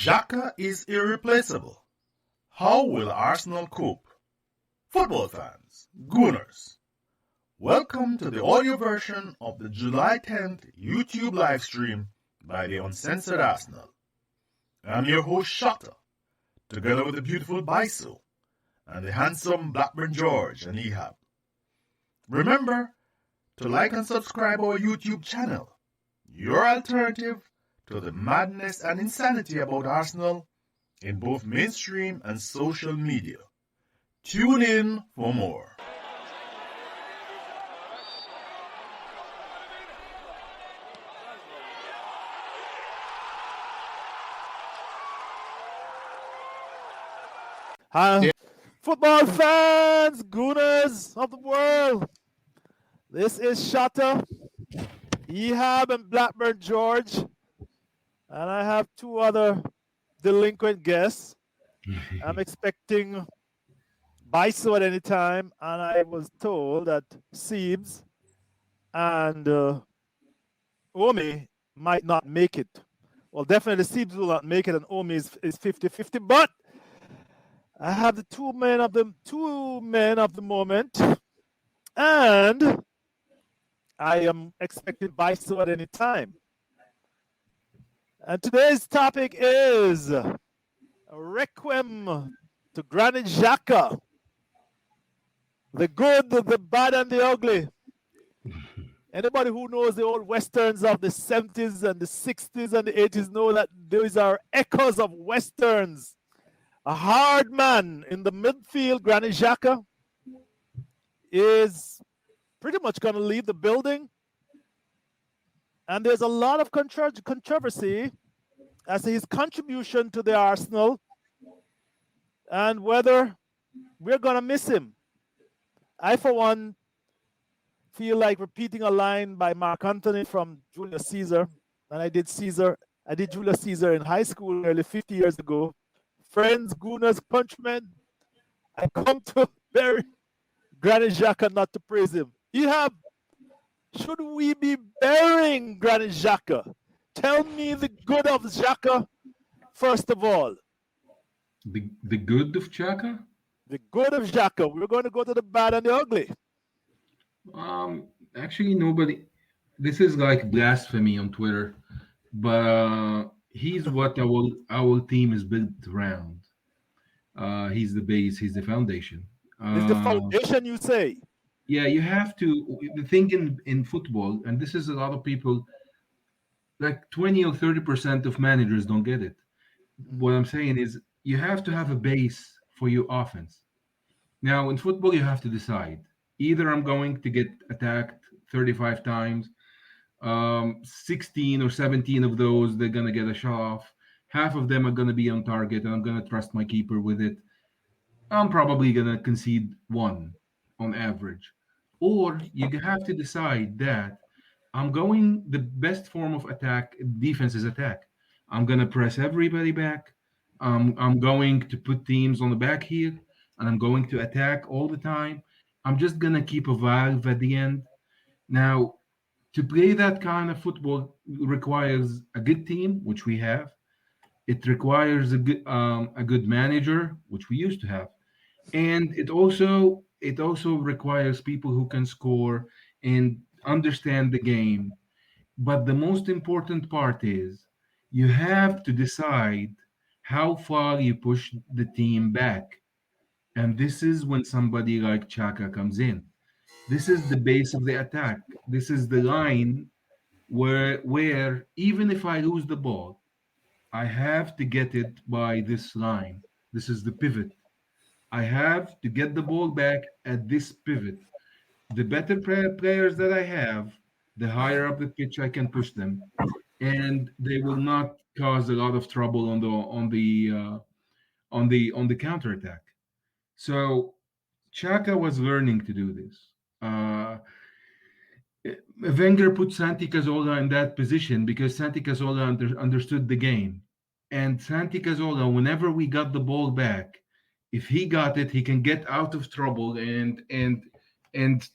Xhaka is irreplaceable. How will Arsenal cope? Football fans, Gooners, welcome to the audio version of the July 10th YouTube livestream by the Uncensored Arsenal. I'm your host Shota, together with the beautiful Baiso and the handsome Blackburn George and Ehab. Remember to like and subscribe our YouTube channel, your alternative to the madness and insanity about Arsenal in both mainstream and social media. Tune in for more. Football fans, Gooners of the world, this is Shota, Ehab, and Blackburn George, and I have two other delinquent guests. I'm expecting Baiso at any time, and I was told that Siebes and Omi might not make it. Well, definitely Siebes will not make it, and Omi is 50-50, but I have the two men of the moment, and I am expecting Baiso at any time. And today's topic is Requiem to Granit Xhaka. The good, the bad, and the ugly. Anybody who knows the old westerns of the 70s and the 60s and the 80s know that those are echoes of westerns. A hard man in the midfield, Granit Xhaka, is pretty much going to leave the building. And there's a lot of controversy as to his contribution to the Arsenal and whether we're going to miss him. I, for one, feel like repeating a line by Mark Antony from Julius Caesar. And I did Julius Caesar in high school nearly 50 years ago. Friends, Gooners, countrymen, I come to bury Granit Xhaka, not to praise him. Should we be burying Granit Xhaka? Tell me the good of Xhaka, first of all. The good of Xhaka? The good of Xhaka. We're going to go to the bad and the ugly. Actually, nobody. This is like blasphemy on Twitter, but he's what our team is built around. He's the base. He's the foundation. It's the foundation, you say? Yeah, you have to think in football, and this is a lot of people. Like 20 or 30% of managers don't get it. What I'm saying is you have to have a base for your offense. Now, in football, you have to decide. Either I'm going to get attacked 35 times, 16 or 17 of those, they're going to get a shot off. Half of them are going to be on target, and I'm going to trust my keeper with it. I'm probably going to concede one on average. Or you have to decide that I'm going the best form of attack, defense is attack. I'm going to press everybody back. I'm going to put teams on the back here, and I'm going to attack all the time. I'm just going to keep a valve at the end. Now, to play that kind of football requires a good team, which we have. It requires a good manager, which we used to have. And it also requires people who can score and understand the game. But the most important part is you have to decide how far you push the team back. And this is when somebody like Xhaka comes in. This is the base of the attack. This is the line where even if I lose the ball, I have to get it by this line. This is the pivot. I have to get the ball back at this pivot. The better players that I have, the higher up the pitch I can push them, and they will not cause a lot of trouble on the counterattack. So Xhaka was learning to do this. Wenger put Santi Cazorla in that position because Santi Cazorla understood the game, and Santi Cazorla, whenever we got the ball back, if he got it, he can get out of trouble and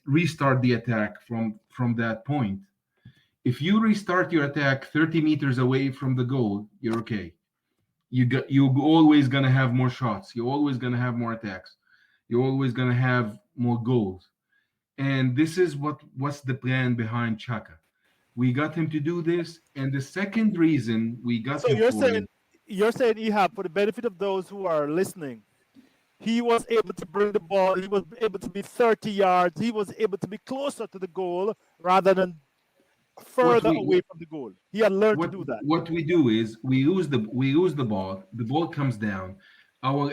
restart the attack from that point. If you restart your attack 30 meters away from the goal, you're okay. you're always gonna have more shots. You're always gonna have more attacks. You're always gonna have more goals. And this is what's the plan behind Chaka. We got him to do this, and the second reason we got So him for it. you're saying, Ehab, for the benefit of those who are listening, he was able to bring the ball. He was able to be 30 yards. He was able to be closer to the goal rather than What further we away from the goal. He had learned to what do that. what we do is we lose the ball. The ball comes down. Our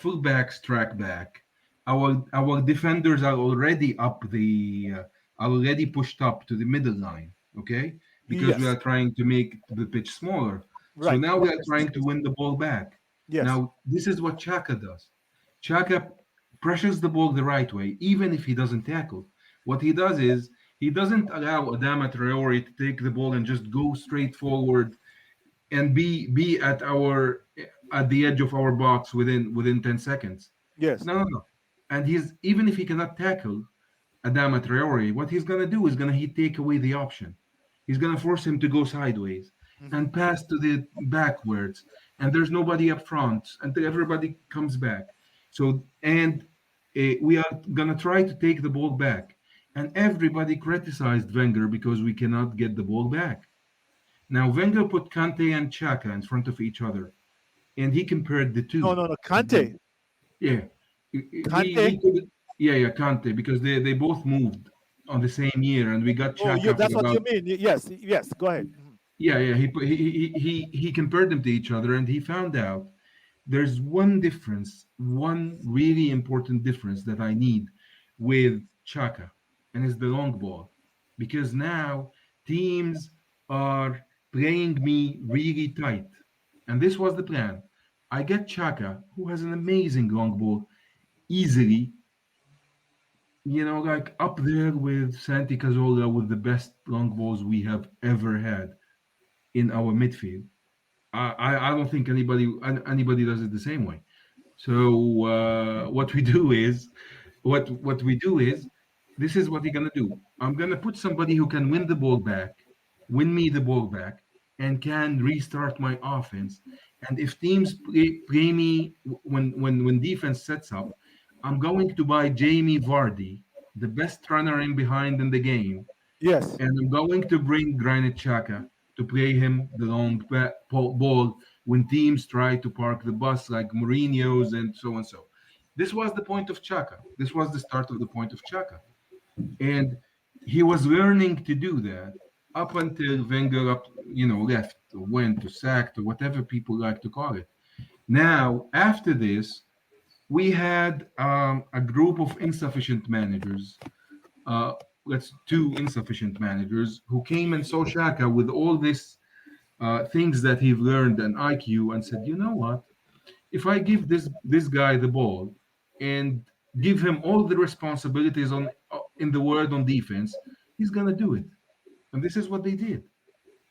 fullbacks track back. Our defenders are already are already pushed up to the middle line. Okay, because we Yes. are trying to make the pitch smaller. So Right. now we are Yes. trying to win the ball back. Yes. Now this is what Chaka does. Chaka pressures the ball the right way, even if he doesn't tackle. What he does is he doesn't allow Adama Traore to take the ball and just go straight forward and be at the edge of our box within 10 seconds. Yes. No, no, no. And he's even if he cannot tackle Adama Traore, what he's gonna do is he take away the option. He's gonna force him to go sideways Hmm. and pass to the backwards, and there's nobody up front until everybody comes back. So and we are gonna try to take the ball back, and everybody criticized Wenger because we cannot get the ball back. Now Wenger put Kante and Xhaka in front of each other, and he compared the No, two. no, no. The- Kante. yeah, Kante. he could, yeah, Kante, because they both moved on the same year, and we got Oh, Xhaka for that's what about. you mean. Yes. Yes. Go ahead. Mhm. Yeah. He compared them to each other, and he found out there's one difference, one really important difference that I need with Chaka, and it's the long ball, because now teams are playing me really tight, and this was the plan. I get Chaka, who has an amazing long ball, easily, like up there with Santi Cazorla with the best long balls we have ever had in our midfield. I don't think anybody does it the same way. So what we do is, what we do is, this is what you're gonna do. I'm gonna put somebody who can win me the ball back, and can restart my offense. And if teams play me when defense sets up, I'm going to buy Jamie Vardy, the best runner in behind in the game, Yes. and I'm going to bring Granit Xhaka to play him the long ball when teams try to park the bus like Mourinho's and so and so. This was the point of Xhaka. This was the start of the point of Xhaka. And he was learning to do that up until Wenger left or went or sacked or whatever people like to call it. Now, after this, we had a group of insufficient managers, uh, let's two insufficient managers who came and saw Shaka with all this things that he've learned and IQ, and said, you know what? If I give this guy the ball and give him all the responsibilities in the world on defense, he's gonna do it. And this is what they did.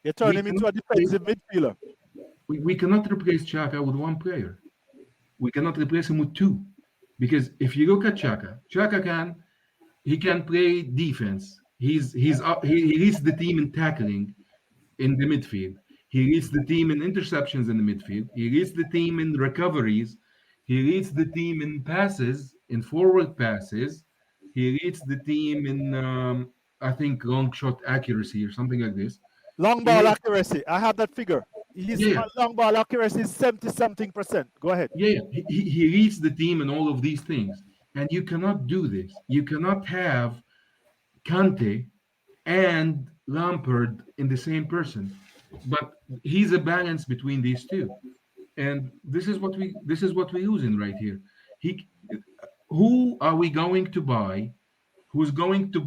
You turn We him cannot into a replace, defensive midfielder. we cannot replace Chaka with one player. We cannot replace him with two, because if you look at Chaka can play defense. He's up, he leads the team in tackling in the midfield. He leads the team in interceptions in the midfield. He leads the team in recoveries. He leads the team in passes, in forward passes. He leads the team in I think long shot accuracy or something like this. Long ball And accuracy. I have that figure. His yeah, long ball accuracy is 70 something percent. Go ahead. yeah, he leads the team in all of these things. And you cannot do this. You cannot have Kante and Lampard in the same person. But he's a balance between these two, and this is what we're using right here. He, who are we going to buy? Who's going to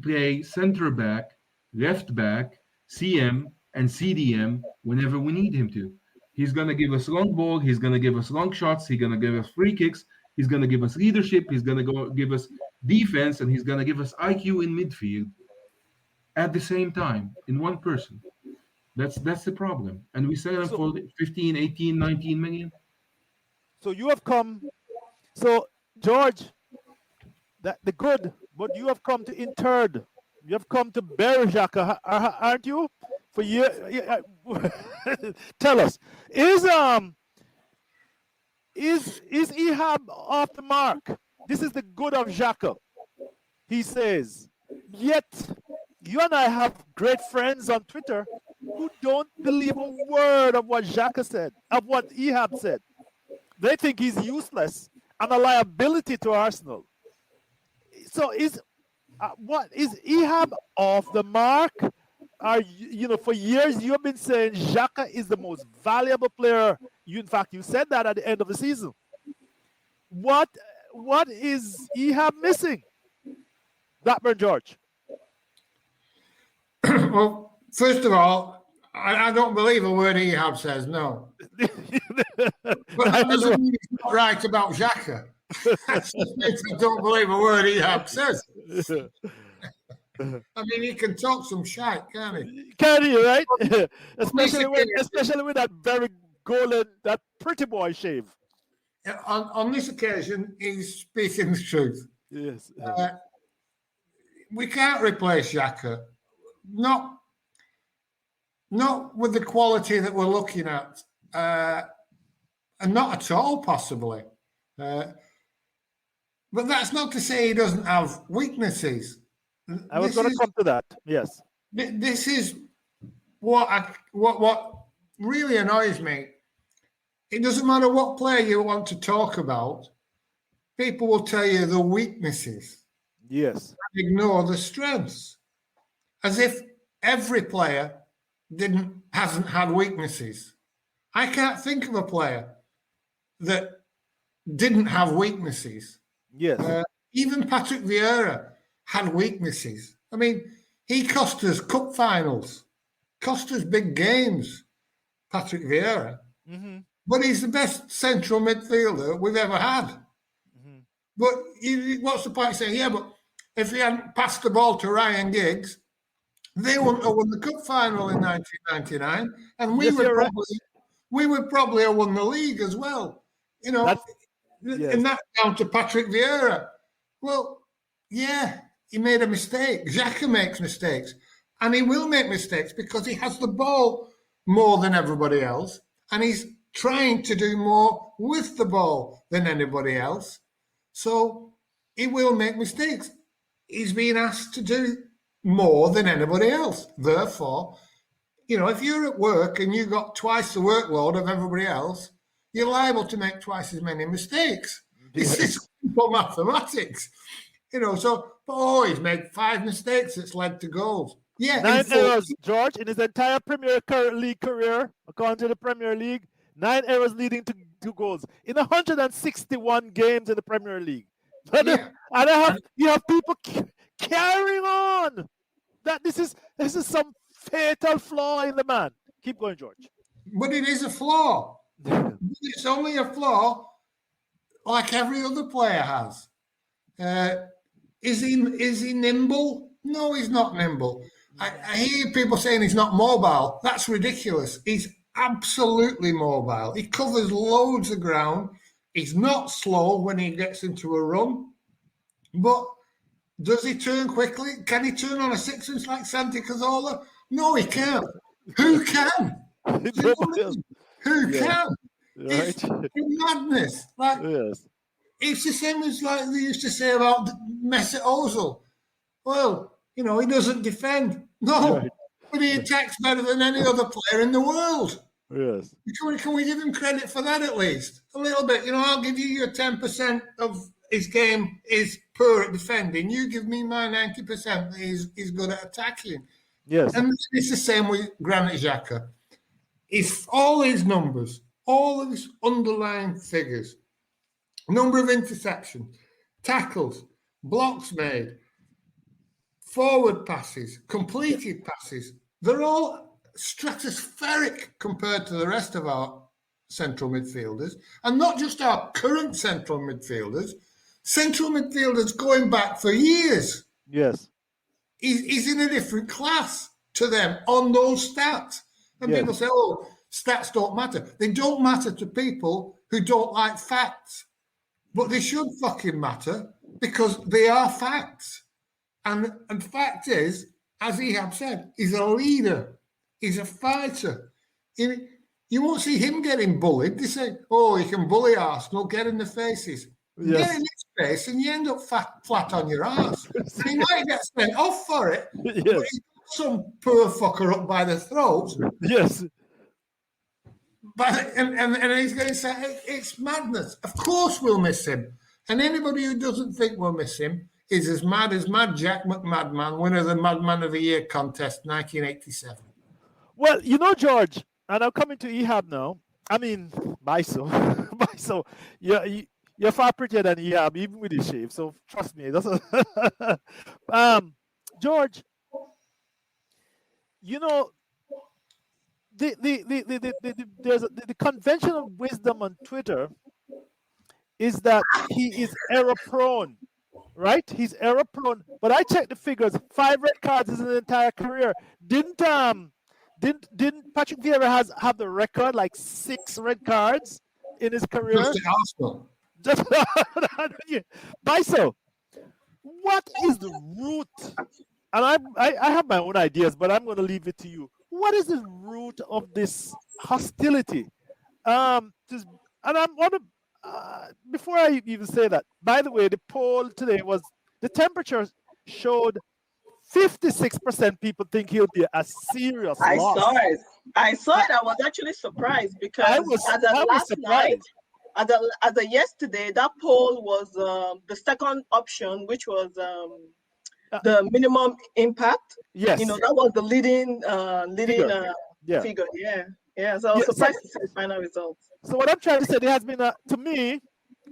play center back, left back, CM, and CDM whenever we need him to? He's gonna give us long ball. He's gonna give us long shots. He's gonna give us free kicks. He's gonna give us leadership. He's gonna go give us defense, and he's gonna give us IQ in midfield at the same time in one person. That's the problem. And we sell them So for 15, 18, 19 million. so you have come. So George, that the good, but you have come to interred. You have come to bury Xhaka, aren't you? For you, tell us, is Is Ehab off the mark? This is the good of Xhaka. He says, yet you and I have great friends on Twitter who don't believe a word of what Xhaka said, of what Ehab said. They think he's useless and a liability to Arsenal. So is Ehab off the mark? For years you've been saying Xhaka is the most valuable player. In fact, you said that at the end of the season. What is Ehab missing? Blackburn George. Well, first of all, I don't believe a word Ehab says, no. But that doesn't mean he's not right about Xhaka. That just means I don't believe a word Ehab says. I mean, he can talk some shite, can't he? Can he, right? especially with that very golden, that pretty boy shave. On this occasion, he's speaking the truth. Yes. We can't replace Xhaka. Not with the quality that we're looking at, and not at all, possibly. But that's not to say he doesn't have weaknesses. I was going to come to that. Yes. This is what really annoys me. It doesn't matter what player you want to talk about. People will tell you the weaknesses. Yes. And ignore the strengths, as if every player hasn't had weaknesses. I can't think of a player that didn't have weaknesses. Yes. Even Patrick Vieira had weaknesses. I mean, he cost us cup finals, cost us big games, Patrick Vieira. Mm-hmm. But he's the best central midfielder we've ever had. Mm-hmm. But what's the point of saying, yeah, but if he hadn't passed the ball to Ryan Giggs, they wouldn't have won the cup final in 1999, and we would probably have won the league as well. You know, and that's down to Patrick Vieira. Well, yeah, he made a mistake. Xhaka makes mistakes, and he will make mistakes because he has the ball more than everybody else, and he's trying to do more with the ball than anybody else. So he will make mistakes. He's being asked to do more than anybody else. Therefore, you know, if you're at work and you've got twice the workload of everybody else, you're liable to make twice as many mistakes. It's just simple mathematics. You know, he's made 5 mistakes that's led to goals. Yeah. 9 errors, George, in his entire Premier League career, according to the Premier League, 9 errors leading to 2 goals in 161 games in the Premier League. Yeah. And you have people carrying on that this is some fatal flaw in the man. Keep going, George. But it is a flaw. It's only a flaw like every other player has. Is he nimble? No, he's not nimble. I hear people saying he's not mobile. That's ridiculous. He's absolutely mobile. He covers loads of ground. He's not slow when he gets into a run. But does he turn quickly? Can he turn on a 6-inch like Santi Cazorla? No, he can't. Who can? Who can? Right. It's madness. Like, it's the same as like they used to say about Mesut Ozil. Well, you know, he doesn't defend. No, but he attacks better than any other player in the world. Yes. Can we give him credit for that at least? A little bit. You know, I'll give you your 10% of his game is poor at defending. You give me my 90% that he's good at attacking. Yes. And it's the same with Granit Xhaka. It's all his numbers, all of his underlying figures, number of interceptions, tackles, blocks made, forward passes, completed passes. They're all stratospheric compared to the rest of our central midfielders, and not just our current central midfielders going back for years. Yes. He's in a different class to them on those stats. And people say, oh, stats don't matter. They don't matter to people who don't like facts. But they should fucking matter because they are facts. And fact is, as Ehab said, he's a leader. He's a fighter. You You won't see him getting bullied. They say, "Oh, you can bully Arsenal, get in the faces." Yes. Get in his face, and you end up flat on your ass. And he might get sent off for it. But Yes. he's got some poor fucker up by the throat. Yes. But and he's going to say it's madness. Of course we'll miss him. And anybody who doesn't think we'll miss him is as Mad Jack McMadman, winner of the Madman of the Year contest, 1987. Well, George, and I'm coming to Ehab now. I mean, Biso. Biso, you're far prettier than Ehab, even with his shave. So trust me. That's George, there's the convention of wisdom on Twitter is that he is error prone, right? He's error prone. But I checked the figures: 5 red cards in his entire career. Didn't Patrick Vieira have the record, like 6 red cards in his career? Just at Arsenal. Biso, what is the root? And I have my own ideas, but I'm going to leave it to you. What is the root of this hostility? Before I even say that, by the way, the poll today was the temperature showed 56% people think he'll be a serious loss. I saw it. I was actually surprised because as of yesterday, that poll was the second option, which was the minimum impact. Yes. That was the leading figure. Yeah. So I was surprised to see the final results. So what I'm trying to say, there has been to me,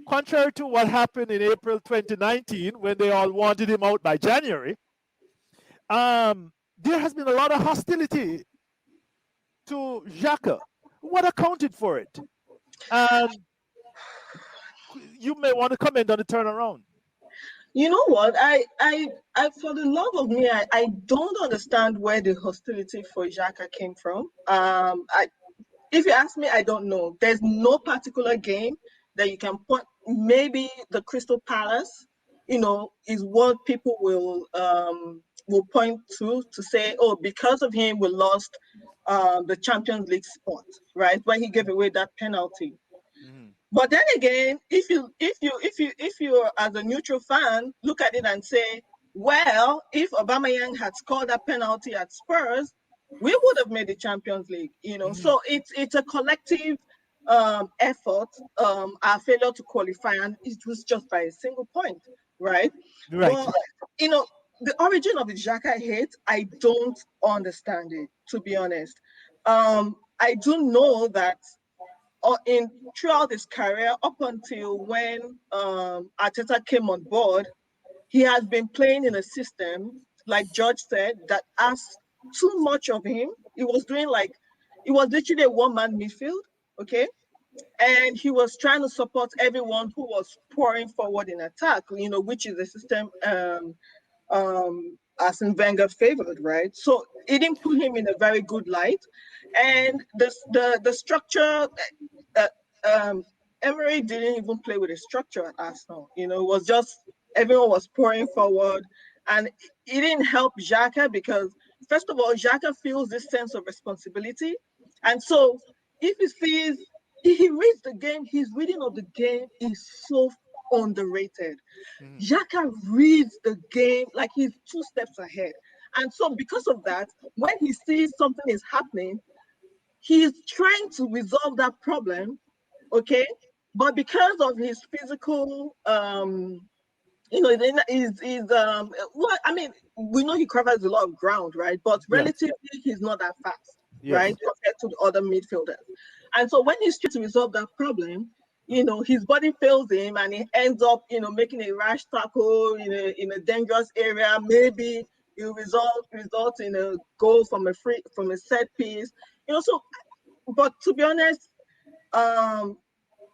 contrary to what happened in April 2019 when they all wanted him out by January, there has been a lot of hostility to Xhaka. What accounted for it? You may want to comment on the turnaround. You know what? I for the love of me, I don't understand where the hostility for Xhaka came from. If you ask me, I don't know. There's no particular game that you can point. Maybe the Crystal Palace, is what people will point to say, oh, because of him, we lost the Champions League spot, right? When he gave away that penalty. Mm-hmm. But then again, if you as a neutral fan look at it and say, well, if Aubameyang had scored that penalty at Spurs, we would have made the Champions League, Mm-hmm. So it's a collective effort. Our failure to qualify, and it was just by a single point, right? Right. But, the origin of the Xhaka hate, I don't understand it, to be honest. I do know that throughout his career, up until when Arteta came on board, he has been playing in a system, like George said, that asked too much of him. It was literally a one-man midfield, okay? And he was trying to support everyone who was pouring forward in attack, which is a system Arsene Wenger favored, right? So it didn't put him in a very good light. And the structure, Emery didn't even play with a structure at Arsenal. It was just everyone was pouring forward, and it didn't help Xhaka because, first of all, Xhaka feels this sense of responsibility, and so if he reads the game, his reading of the game is so underrated. Xhaka reads the game like he's 2 steps ahead, and so because of that, when he sees something is happening, he's trying to resolve that problem. Okay, but because of his physical, we know he covers a lot of ground, right? But relatively, he's not that fast, right, compared to the other midfielders. And so when he's trying to resolve that problem, his body fails him, and he ends up, making a rash tackle in a dangerous area. Maybe it will result in a goal from a set piece. So, but to be honest.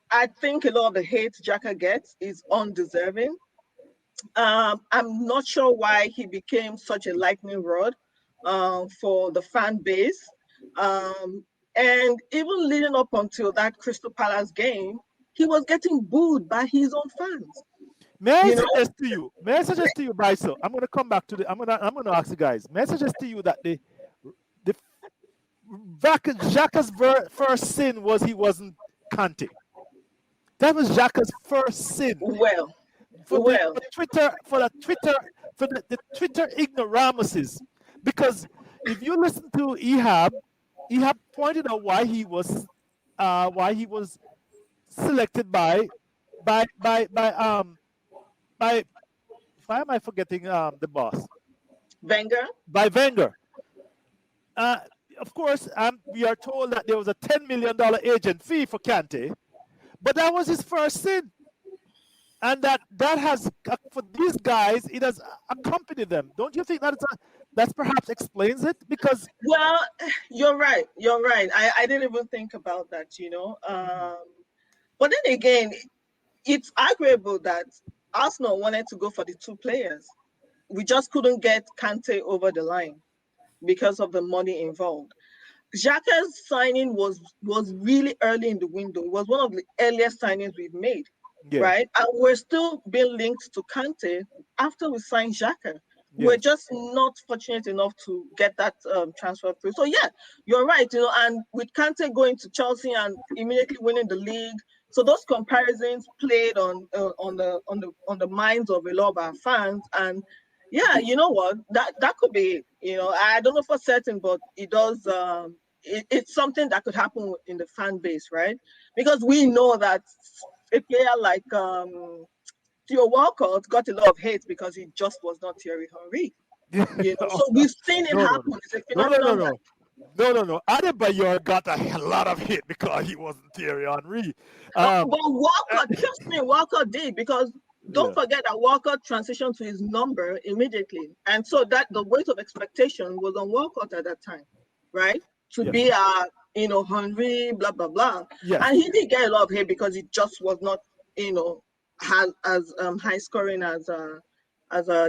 I think a lot of the hate Xhaka gets is undeserving. I'm not sure why he became such a lightning rod for the fan base. And even leading up until that Crystal Palace game, he was getting booed by his own fans. May I suggest to you, Biso? I'm going to come back to I'm going to ask you guys. May I suggest to you that Xhaka's first sin was he wasn't Kante. That was Xhaka's first sin. Well, For the Twitter ignoramuses. Because if you listen to Ehab pointed out why he was selected by why am I forgetting the boss? Wenger. By Wenger. Of course, we are told that there was a $10 million agent fee for Kante, but that was his first sin. And that has, for these guys, it has accompanied them. Don't you think that perhaps explains it? Because Well, you're right. You're right. I didn't even think about that, you know. But then again, it's arguable that Arsenal wanted to go for the two players. We just couldn't get Kante over the line because of the money involved. Xhaka's signing was really early in the window. It was one of the earliest signings we've made, yeah, right? And we're still being linked to Kante after we signed Xhaka. yeah. We're just not fortunate enough to get that transfer through. So yeah, you're right. You know, and with Kante going to Chelsea and immediately winning the league, so those comparisons played on the minds of a lot of our fans. And yeah, you know what? That could be it. You know, I don't know for certain, but it does. It's something that could happen in the fan base, right? Because we know that a player like Theo Walcott got a lot of hate because he just was not Thierry Henry. You know, so we've seen it happen. It's a phenomenon. No. Adebayor got a lot of hit because he wasn't Thierry Henry. But Walcott, trust me, Walcott did, because don't forget that Walcott transitioned to his number immediately. And so that the weight of expectation was on Walcott at that time, right? To be Henry, blah, blah, blah. Yes. And he did get a lot of hate because he just was not, as high scoring as a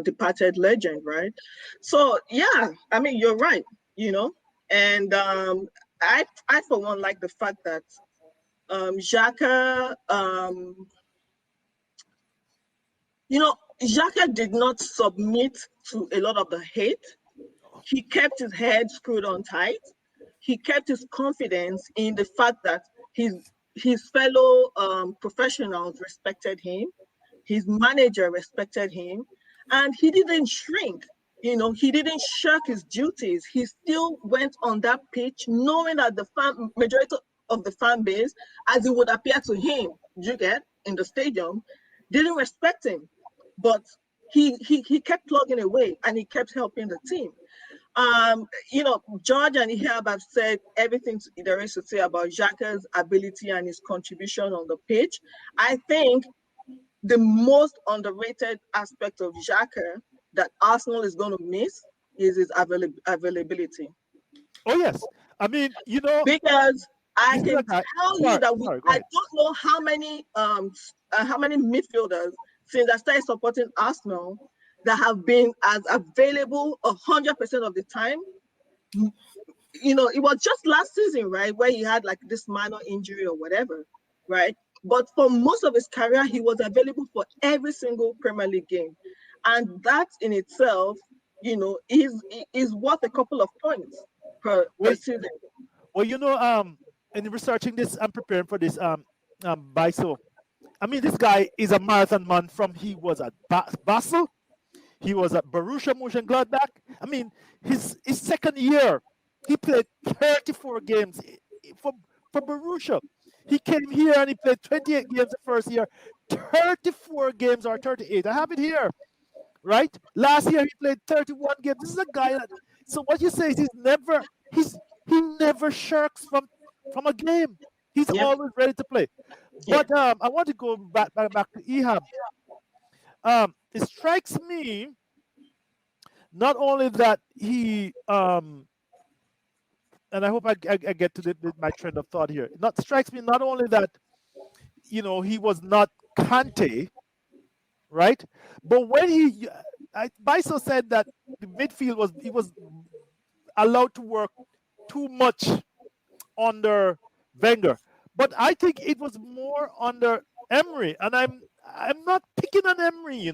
departed legend, right? So yeah, I mean, you're right, and I for one like the fact that Xhaka, Xhaka did not submit to a lot of the hate. He kept his head screwed on tight. He kept his confidence in the fact that his fellow professionals respected him. His manager respected him, and he didn't shrink. He didn't shirk his duties. He still went on that pitch knowing that the majority of the fan base, as it would appear to him, in the stadium, didn't respect him. But he kept plugging away and he kept helping the team. George and Ihab have said everything there is to say about Xhaka's ability and his contribution on the pitch. I think the most underrated aspect of Xhaka that Arsenal is going to miss is his availability. Oh yes, I mean, because I can tell you that I don't know how many midfielders since I started supporting Arsenal that have been as available 100% of the time. It was just last season, right, where he had like this minor injury or whatever, right? But for most of his career, he was available for every single Premier League game. And that in itself, is worth a couple of points per season. Well, in researching this, I'm preparing for this Biso. I mean, this guy is a marathon man he was at Basel. He was at Borussia Mönchengladbach. I mean, his second year, he played 34 games for Borussia. He came here and he played 28 games the first year, 34 games or 38. I have it here, right? Last year he played 31 games. This is a guy that. So what you say is he never shirks from a game. He's always ready to play. But I want to go back to Ehab. It strikes me not only that he and I hope I get to my trend of thought here. It strikes me not only that he was not Kante, right? But when Biso said that the midfield was allowed to work too much under Wenger, but I think it was more under Emery, and I'm not picking on Emery,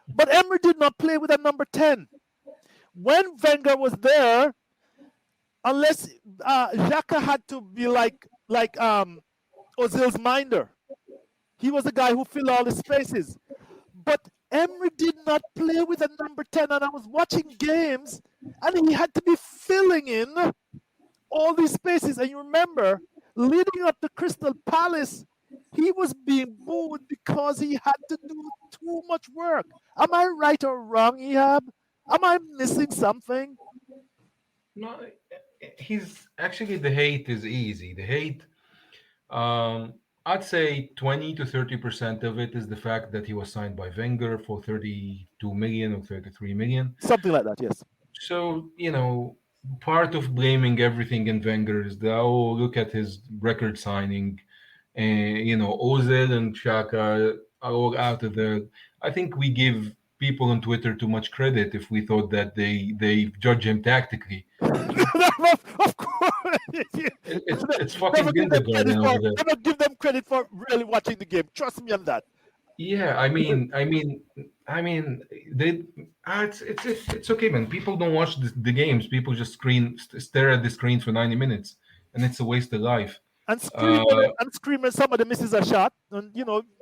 but Emery did not play with a number 10. When Wenger was there, unless Xhaka had to be like Ozil's minder. He was the guy who filled all the spaces. But Emery did not play with a number 10, and I was watching games, and he had to be filling in all these spaces. And you remember, leading up to Crystal Palace, he was being booed because he had to do too much work. Am I right or wrong, Ehab? Am I missing something? No, he's actually, the hate is easy. The hate, I'd say 20 to 30% of it is the fact that he was signed by Wenger for 32 million or 33 million. Something like that, yes. So, part of blaming everything in Wenger is that, look at his record signing. And, Ozil and Xhaka are all out of there. I think we give people on Twitter too much credit if we thought that they judge him tactically. Of course. It's fucking kindergarten over there. Never give them credit for really watching the game. Trust me on that. Yeah, I mean, they. It's okay, man. People don't watch the games. People just stare at the screen for 90 minutes, and it's a waste of life. And scream when somebody misses a shot. And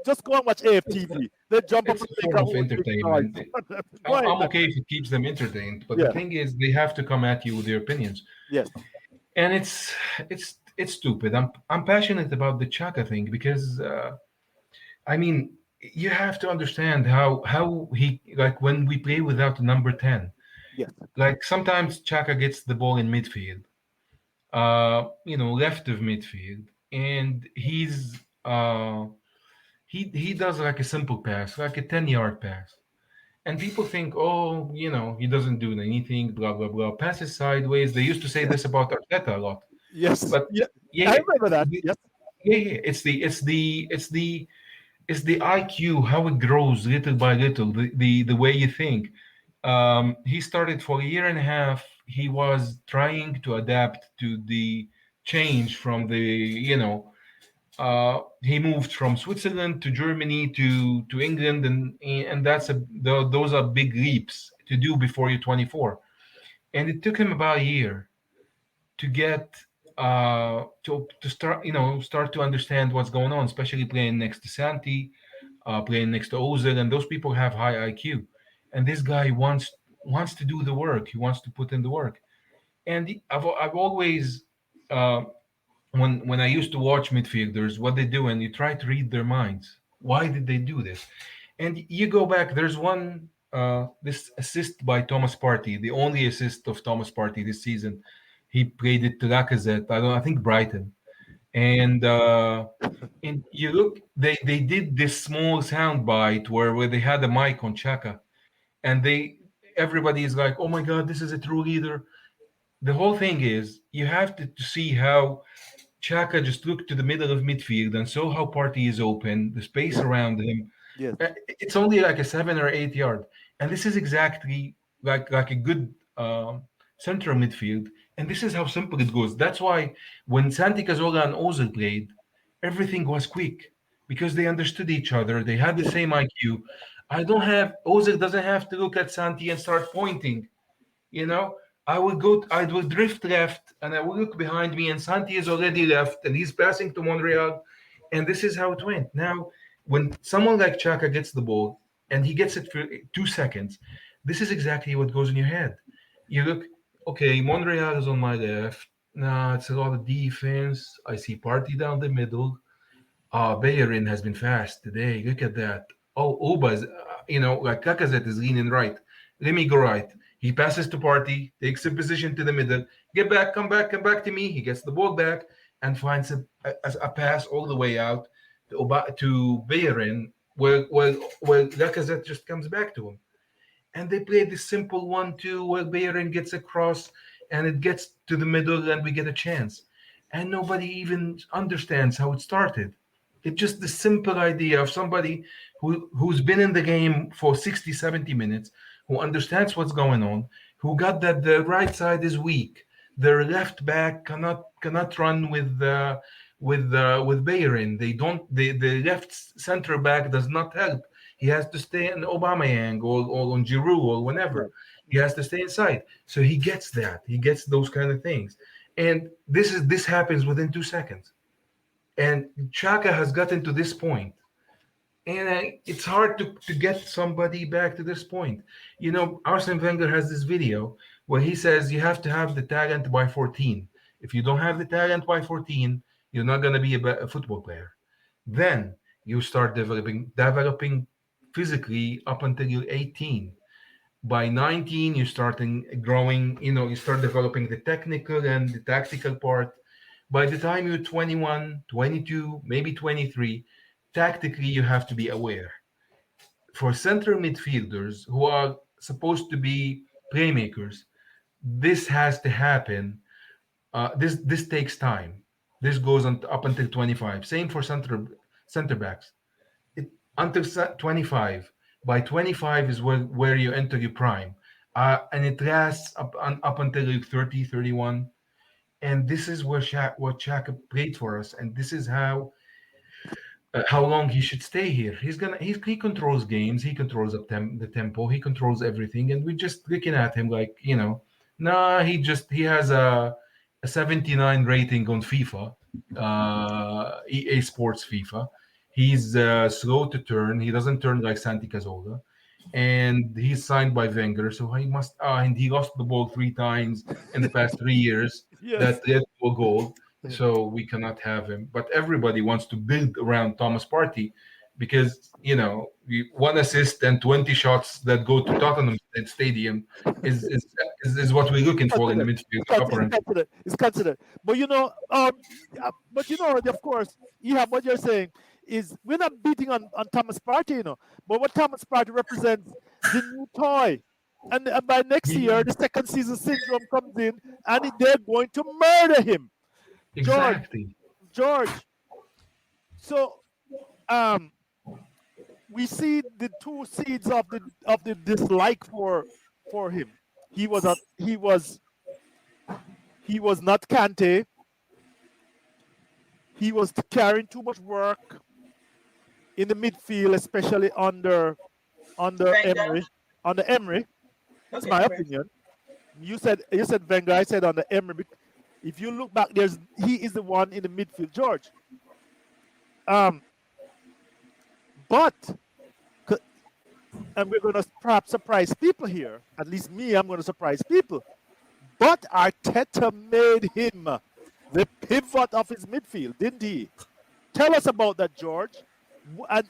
just go and watch AFTV. They jump up It's and a make form a of whole big entertainment. noise. I'm okay if it keeps them entertained, but the thing is, they have to come at you with their opinions. Yes. And it's stupid. I'm passionate about the Xhaka thing because you have to understand how he, like, when we play without a number 10. Yes. Like, sometimes Xhaka gets the ball in midfield, left of midfield, and he does like a simple pass, like a 10-yard pass. And people think, he doesn't do anything, blah, blah, blah. Passes sideways. They used to say this about Arteta a lot. Yes. But I remember that. Yes. Yeah. It's the IQ, how it grows little by little, the way you think. He started for a year and a half. He was trying to adapt to the change from he moved from Switzerland to Germany to England, and those are big leaps to do before you're 24. And it took him about a year to get to start to understand what's going on, especially playing next to Santi, playing next to Ozil, and those people have high IQ. And this guy wants to do the work. He wants to put in the work. And I've always when I used to watch midfielders, what they do, and you try to read their minds. Why did they do this? And you go back. There's one this assist by Thomas Partey, the only assist of Thomas Partey this season. He played it to Lacazette. I think Brighton, and you look. They did this small sound bite where they had a mic on Xhaka, and everybody is like, "Oh my God, this is a true leader." The whole thing is you have to see how Xhaka just looked to the middle of midfield and saw how Partey is open, the space around him. Yes. It's only like a 7 or 8 yard, and this is exactly like a good central midfield. And this is how simple it goes. That's why when Santi Cazorla and Ozil played, everything was quick because they understood each other. They had the same IQ. Ozil doesn't have to look at Santi and start pointing. I will drift left and I will look behind me, and Santi is already left and he's passing to Monreal. And this is how it went. Now, when someone like Xhaka gets the ball and he gets it for 2 seconds, this is exactly what goes in your head. You look, okay, Monreal is on my left. Nah, it's a lot of defense. I see Partey down the middle. Bellerin has been fast today. Look at that. Oba's, like Lacazette is leaning right. Let me go right. He passes to Partey, takes a position to the middle. Get back, come back to me. He gets the ball back and finds a pass all the way out to Bellerin, where Lacazette just comes back to him. And they play this simple 1-2 where Bellerin gets across and it gets to the middle and we get a chance. And nobody even understands how it started. It's just the simple idea of somebody who's been in the game for 60, 70 minutes, who understands what's going on, who got that the right side is weak. Their left back cannot run with Bellerin. The left center back does not help. He has to stay in Aubameyang or on Giroud or whenever. He has to stay inside. So he gets that. He gets those kind of things. And this happens within 2 seconds. And Xhaka has gotten to this point. And it's hard to get somebody back to this point. Arsene Wenger has this video where he says you have to have the talent by 14. If you don't have the talent by 14, you're not going to be a football player. Then you start developing physically up until you're 18. By 19, you start growing, you start developing the technical and the tactical part. By the time you're 21, 22, maybe 23, tactically you have to be aware. For central midfielders who are supposed to be playmakers, this has to happen. This takes time. This goes up until 25. Same for center backs. Until 25. By 25 is where you enter your prime. And it lasts up until you're 30, 31. And this is what Xhaka played for us. And this is how long he should stay here. He controls games. He controls the tempo. He controls everything. And we're just looking at him like, he has a 79 rating on FIFA, EA Sports FIFA. He's slow to turn. He doesn't turn like Santi Cazorla. And he's signed by Wenger, so he must. And he lost the ball 3 times in the past 3 years. Yes. That led to a goal. So we cannot have him. But everybody wants to build around Thomas Partey because, 1 assist and 20 shots that go to Tottenham Stadium is what we're looking for in the midfield. It's considered. But, of course, what you're saying is we're not beating on Thomas Partey, but what Thomas Partey represents the new toy. And by next year, the second season syndrome comes in and they're going to murder him. Exactly. George. So, we see the 2 seeds of the dislike for him. He was not Kante. He was carrying too much work in the midfield, especially under Emery. Under Emery, that's my opinion. You said Wenger. I said under Emery. If you look back, he is the one in the midfield, George. But, and we're going to perhaps surprise people here. At least me, I'm going to surprise people. But Arteta made him the pivot of his midfield, didn't he? Tell us about that, George. And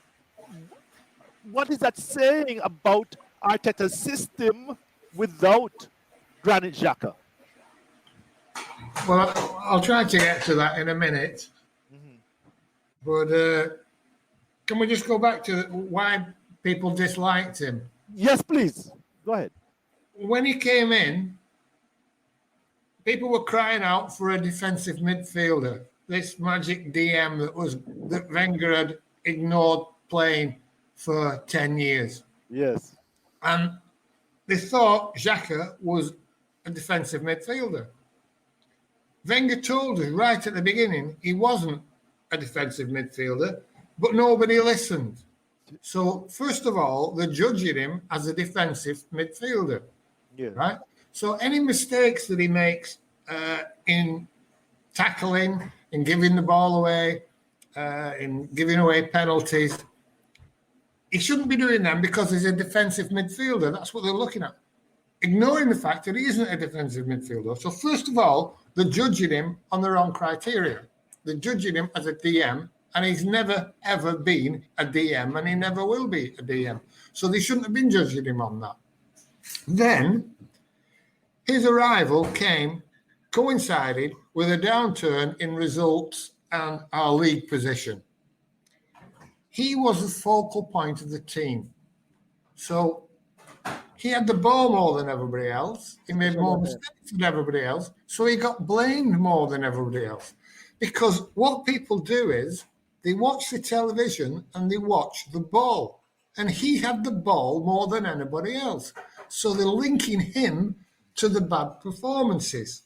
what is that saying about Arteta's system without Granit Xhaka? Well, I'll try to get to that in a minute. But can we just go back to why people disliked him? Yes, please. Go ahead. When he came in, people were crying out for a defensive midfielder. This magic DM that Wenger had ignored playing for 10 years. Yes. And they thought Xhaka was a defensive midfielder. Wenger told us right at the beginning he wasn't a defensive midfielder, but nobody listened. So, first of all, they're judging him as a defensive midfielder. Yeah. Right? So, any mistakes that he makes in tackling, in giving the ball away, in giving away penalties, he shouldn't be doing them because he's a defensive midfielder. That's what they're looking at. Ignoring the fact that he isn't a defensive midfielder. So, first of all, they're judging him on the wrong criteria. They're judging him as a DM, and he's never, ever been a DM, and he never will be a DM. So they shouldn't have been judging him on that. Then, his arrival coincided with a downturn in results and our league position. He was the focal point of the team. So he had the ball more than everybody else. He made more mistakes than everybody else. So he got blamed more than everybody else. Because what people do is they watch the television and they watch the ball. And he had the ball more than anybody else. So they're linking him to the bad performances,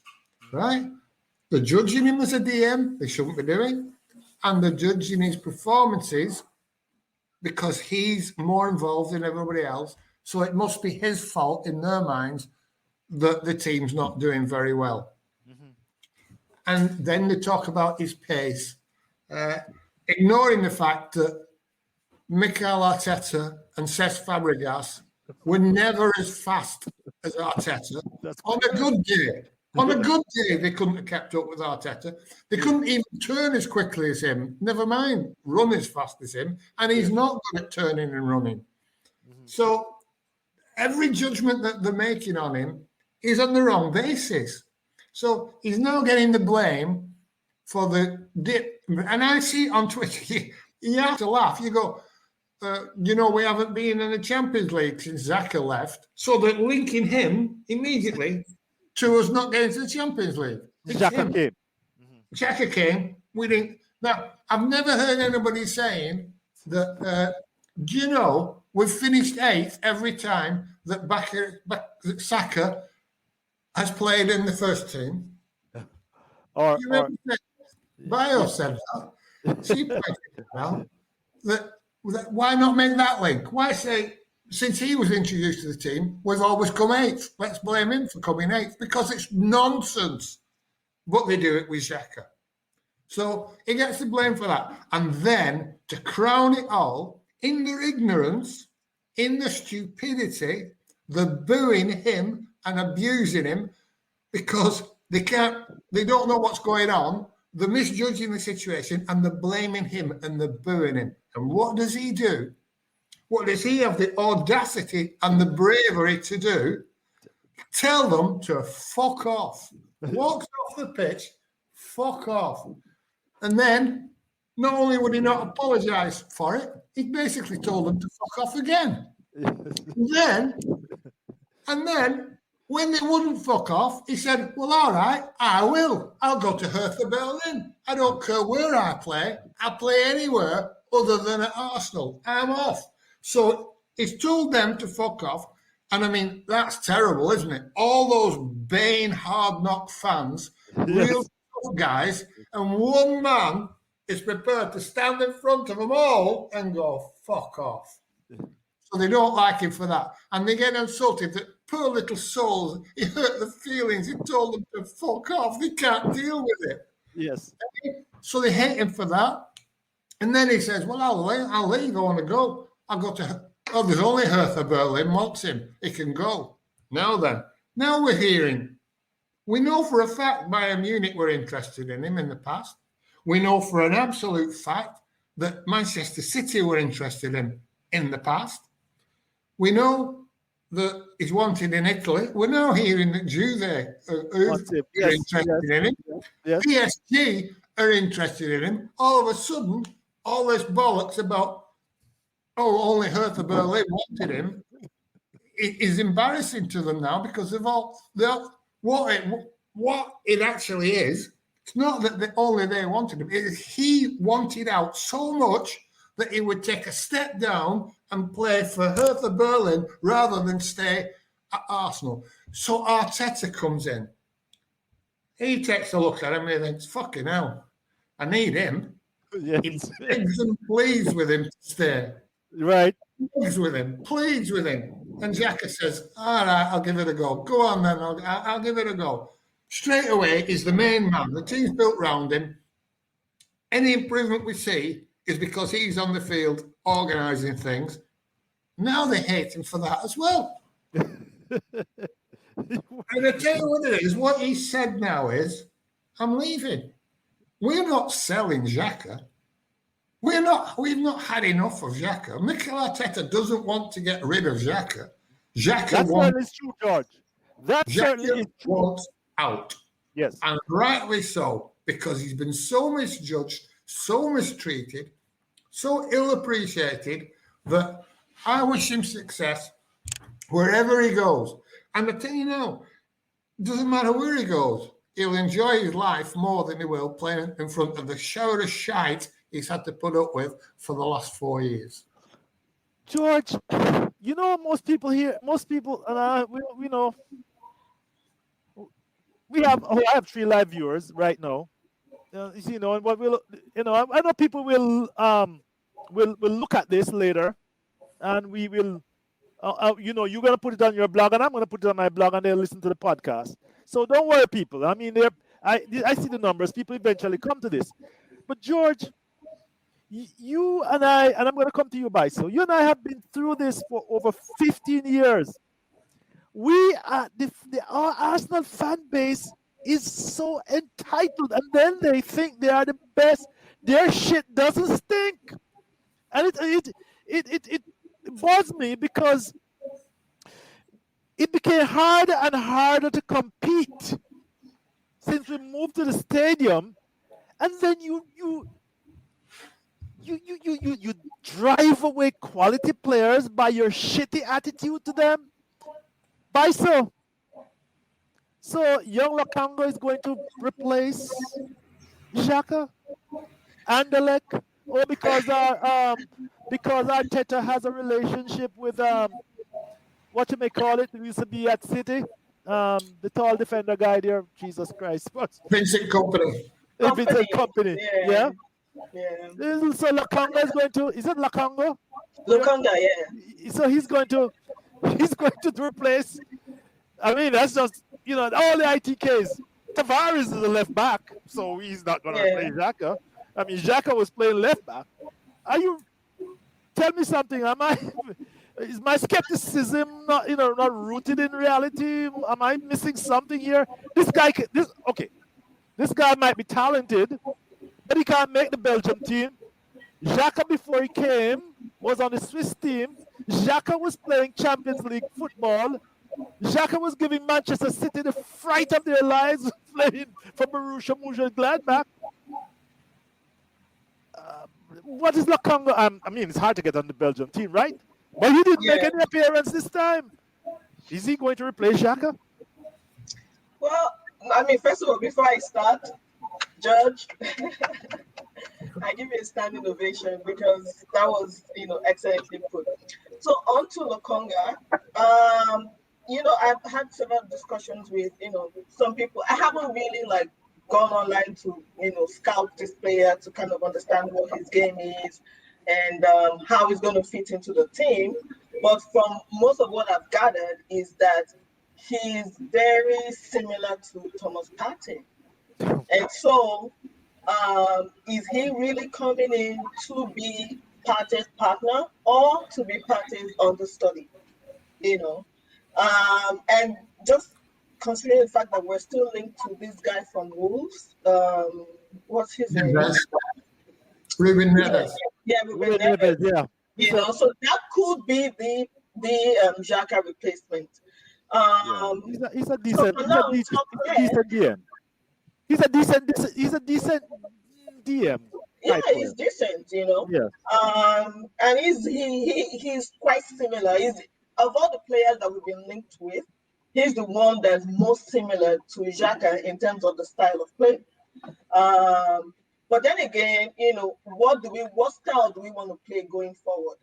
right? They're judging him as a DM, they shouldn't be doing. And they're judging his performances because he's more involved than everybody else. So it must be his fault in their minds that the team's not doing very well. Mhm. And then they talk about his pace, ignoring the fact that Mikel Arteta and Cesc Fabregas were never as fast as Arteta. That's On a good day. On a good day, they couldn't have kept up with Arteta. They couldn't even turn as quickly as him. Never mind run as fast as him. And he's not good at turning and running. Mhm. So every judgment that they're making on him is on the wrong basis. So he's now getting the blame for the dip. And I see on Twitter, you have to laugh. You go, we haven't been in the Champions League since Xhaka left. So they're linking him immediately to us not getting to the Champions League. It's Xhaka him. came. Xhaka came. We didn't. Now, I've never heard anybody saying that, we've finished 8th every time that Saka has played in the first team. Or, You remember Bio said that. She pointed it out. That why not make that link? Why say, since he was introduced to the team, we've always come 8th. Let's blame him for coming 8th because it's nonsense. But they do it with Xhaka. So he gets the blame for that. And then to crown it all, in their ignorance, in the stupidity, they're booing him and abusing him because they don't know what's going on. They're misjudging the situation and they're blaming him and they're booing him. And what does he do? What does he have the audacity and the bravery to do? Tell them to fuck off. Walks off the pitch, fuck off. And then, not only would he not apologise for it, he basically told them to fuck off again. And then, when they wouldn't fuck off, he said, well, all right, I will. I'll go to Hertha Berlin. I don't care where I play. I play anywhere other than at Arsenal. I'm off. So he's told them to fuck off. And I mean, that's terrible, isn't it? All those Bane hard knock fans, real tough guys, and one man is prepared to stand in front of them all and go, fuck off. So they don't like him for that. And they get insulted that poor little souls, he hurt the feelings. He told them to fuck off. They can't deal with it. Yes. So they hate him for that. And then he says, well, I'll leave. I want to go. I'll go to, there's only Hertha Berlin wants him. He can go. Now then, now we're hearing. We know for a fact Bayern Munich were interested in him in the past. We know for an absolute fact that Manchester City were interested in the past. We know that he's wanted in Italy. We're now hearing that Juve are interested in him. Yes. PSG are interested in him. All of a sudden, all this bollocks about, only Hertha Berlin wanted him, it is embarrassing to them now because of what it actually is. It's not that only they wanted him. It is he wanted out so much that he would take a step down and play for Hertha Berlin rather than stay at Arsenal. So Arteta comes in. He takes a look at him and he thinks, fucking hell, I need him. Yes. He begs and pleads with him to stay. Right. Pleads with him. And Xhaka says, all right, I'll give it a go. Go on then, I'll give it a go. Straight away, he's the main man. The team's built around him. Any improvement we see is because he's on the field organising things. Now they hate him for that as well. And I tell you what it is, what he said now is, I'm leaving. We're not selling Xhaka. We've not had enough of Xhaka. Mikel Arteta doesn't want to get rid of Xhaka. That's certainly true, George. That certainly is true. Wants out. Yes. And rightly so, because he's been so misjudged, so mistreated, so ill-appreciated that I wish him success wherever he goes. And I tell you now, it doesn't matter where he goes. He'll enjoy his life more than he will playing in front of the shower of shite he's had to put up with for the last 4 years. George, most people, and I have 3 live viewers right now. And what I know people will look at this later, and we will you're going to put it on your blog, and I'm going to put it on my blog, and they'll listen to the podcast. So don't worry, people. I mean, I see the numbers. People eventually come to this. But George, you and I, and I'm going to come to you, Biso. You and I have been through this for over 15 years. We are our Arsenal fan base is so entitled, and then they think they are the best. Their shit doesn't stink, and it bothers me because it became harder and harder to compete since we moved to the stadium, and then you drive away quality players by your shitty attitude to them. So young Lokonga is going to replace Xhaka, Anderlecht, or because Arteta has a relationship with what you may call it, used to be at City, the tall defender guy there. Jesus Christ, Vincent Company. Vincent Company, yeah. So Lokonga is going to. Is it Lokonga? Lokonga, yeah. So he's going to replace. I mean, that's just all the ITKs. Tavares is the left back, so he's not going to replace Xhaka. I mean, Xhaka was playing left back. Tell me something? Is my skepticism not rooted in reality? Am I missing something here? This guy might be talented, but he can't make the Belgium team. Xhaka, before he came, was on the Swiss team. Xhaka was playing Champions League football. Xhaka was giving Manchester City the fright of their lives playing for Borussia Mönchengladbach. What is Lokonga? I mean, it's hard to get on the Belgium team, right? But he didn't make any appearance this time. Is he going to replace Xhaka? Well, I mean, first of all, before I start, Judge, I give you a standing ovation because that was, excellently put. So on to Lokonga. I've had several discussions with, some people. I haven't really gone online to, scout this player to kind of understand what his game is and how he's going to fit into the team. But from most of what I've gathered is that he's very similar to Thomas Partey. And so is he really coming in to be Partey's partner or to be Partey's understudy? And just considering the fact that we're still linked to this guy from Wolves, what's his name? Ruben Neves. Yeah, Ruben Neves. Yeah. So that could be the Xhaka replacement. He's a decent DM. He's a decent DM. Yeah, he's decent, Yeah. And he's quite similar. Of all the players that we've been linked with, he's the one that's most similar to Xhaka in terms of the style of play. But then again, what style do we want to play going forward?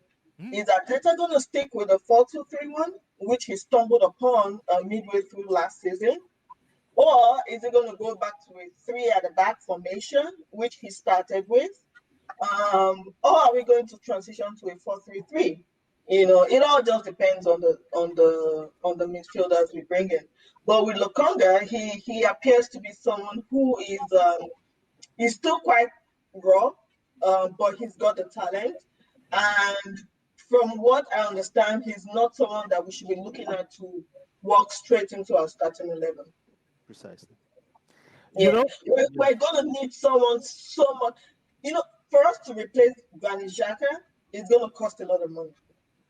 Is Arteta going to stick with a 4-2-3-1, which he stumbled upon midway through last season? Or is he going to go back to a 3 at the back formation, which he started with? Or are we going to transition to a 4-3-3? It all just depends on the midfielders we bring in. But with Lokonga, he appears to be someone who is he's still quite raw, but he's got the talent. And from what I understand, he's not someone that we should be looking at to walk straight into our starting 11. Precisely. We're going to need someone so much. For us to replace Granit Xhaka, it's going to cost a lot of money.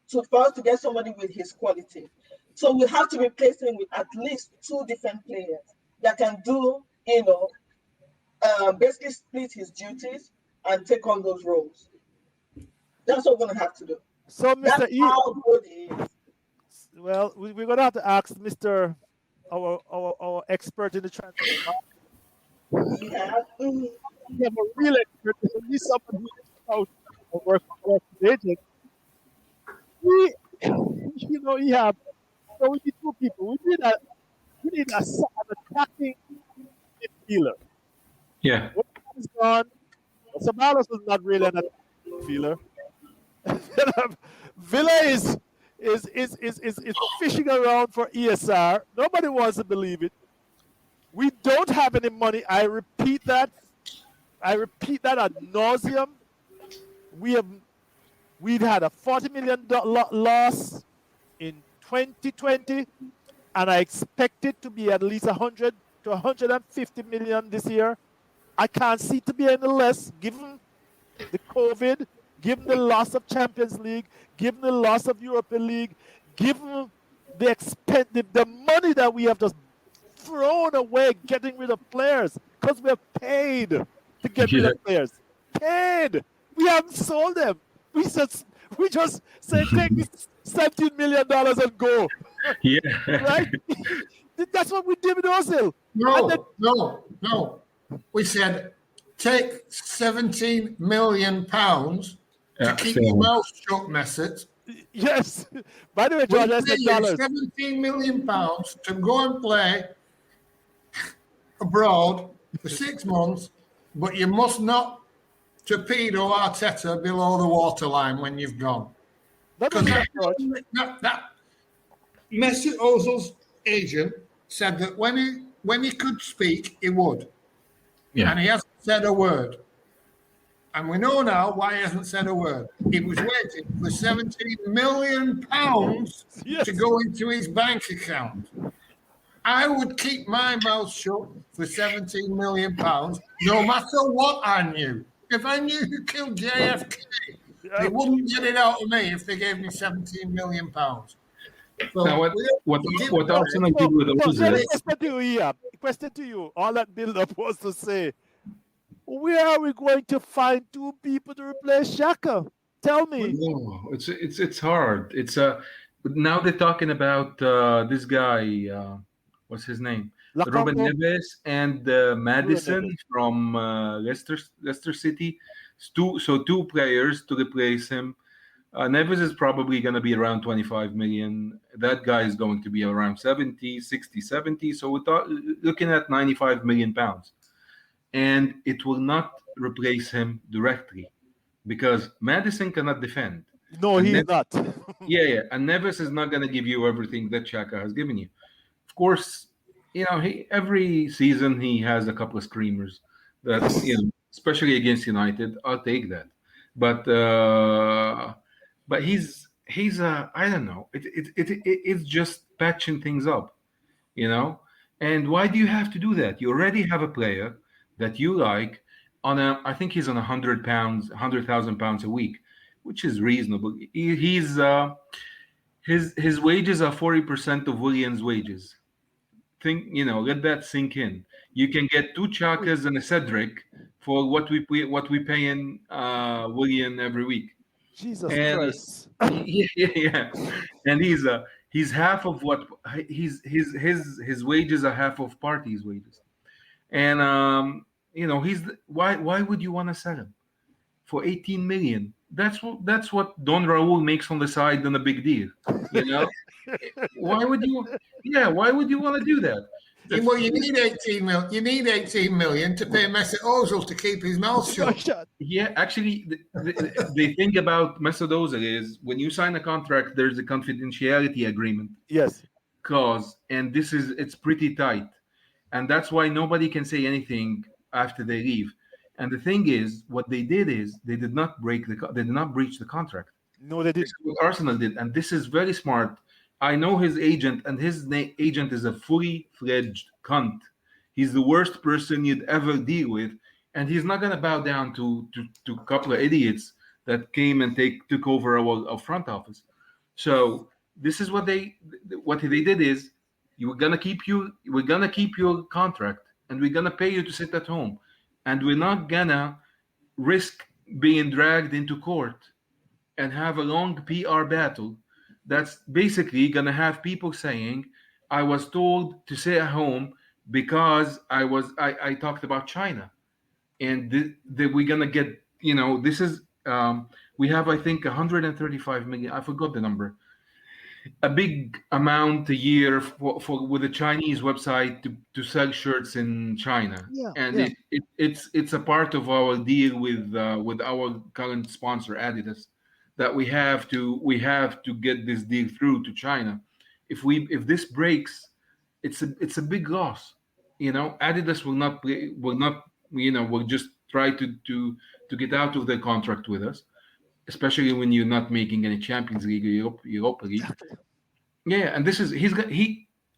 So for us to get somebody with his quality, so we have to replace him with at least 2 different players that can do, basically split his duties and take on those roles. That's what we're going to have to do. So, Mr. That's how good he is. Well, we're going to have to ask Mr. Our expert in the transfer. We have We have a real expert. He's someone who is out of work agent. We have. So we need 2 people. We need an attacking midfielder. Yeah. When he's gone, Sabalos is not really an attacking midfielder. Villa is is fishing around for ESR. Nobody wants to believe it. We don't have any money. I repeat that ad nauseum. We've had a $40 million loss in 2020, and I expect it to be at least 100 to 150 million this year. I can't see it to be any less, given the COVID, given the loss of Champions League, given the loss of European League, given the money that we have just thrown away getting rid of players, because we have paid to get rid of players. Paid. We haven't sold them. We just say take this $17 million and go. Yeah. Right? That's what we did with Ozil. No. We said take 17 million pounds to keep your mouth shut, Mesut. Yes. By the way, George, I said dollars. 17 million pounds to go and play abroad for 6 months, but you must not torpedo Arteta below the waterline when you've gone. Because that Mesut Ozil's agent said that when he could speak, he would. Yeah. And he hasn't said a word. And we know now why he hasn't said a word. He was waiting for 17 million pounds to go into his bank account. I would keep my mouth shut for 17 million pounds, no matter what I knew. If I knew you killed JFK, they wouldn't get it out of me if they gave me 17 million pounds. So now, what Arsenal did with Ozil? Question to you. All that build-up was to say, where are we going to find 2 people to replace Xhaka? Tell me. No, it's hard. Now they're talking about this guy. What's his name? Robin Neves and Madison from Leicester City. Two players to replace him. Neves is probably going to be around 25 million. That guy is going to be around 60, 70. So we're looking at 95 million pounds. And it will not replace him directly because Madison cannot defend. No, he's not. Yeah. And Neves is not going to give you everything that Xhaka has given you. Of course, every season he has a couple of screamers that, especially against United, I'll take that. But he's I don't know. It's just patching things up, And why do you have to do that? You already have a player that you like I think he's on £100,000 a week, which is reasonable. His wages are 40% of Willian's wages. Let that sink in. You can get 2 Xhakas and a Cedric for what we pay in Willian every week. Jesus Christ. Yeah. And he's half of what his wages are half of Partey's wages. And why would you want to sell him for 18 million? That's what Don Raul makes on the side than a big deal. Why would you want to do that? Well, you need 18 million. You need 18 million to pay Mesut Ozil to keep his mouth shut. Yeah, actually, the thing about Mesut Ozil is when you sign a contract, there's a confidentiality agreement. Yes. Clause, and it's pretty tight, and that's why nobody can say anything after they leave. And the thing is, what they did is they did not breach the contract. No, they didn't. This is what Arsenal did, and this is very smart. I know his agent, and his agent is a fully fledged cunt. He's the worst person you'd ever deal with, and he's not going to bow down to a couple of idiots that came and took over our front office. So this is what they did is we're gonna keep your contract, and we're gonna pay you to sit at home, and we're not gonna risk being dragged into court and have a long PR battle. That's basically going to have people saying, I was told to stay at home because I talked about China. And we're going to get, this is, we have, I think, 135 million. I forgot the number. A big amount a year with a Chinese website to sell shirts in China. It's a part of our deal with our current sponsor, Adidas. that we have to get this deal through to China. If this breaks, it's a big loss. Adidas will just try to get out of the contract with us, especially when you're not making any Champions League or Europa League. Yeah, and this is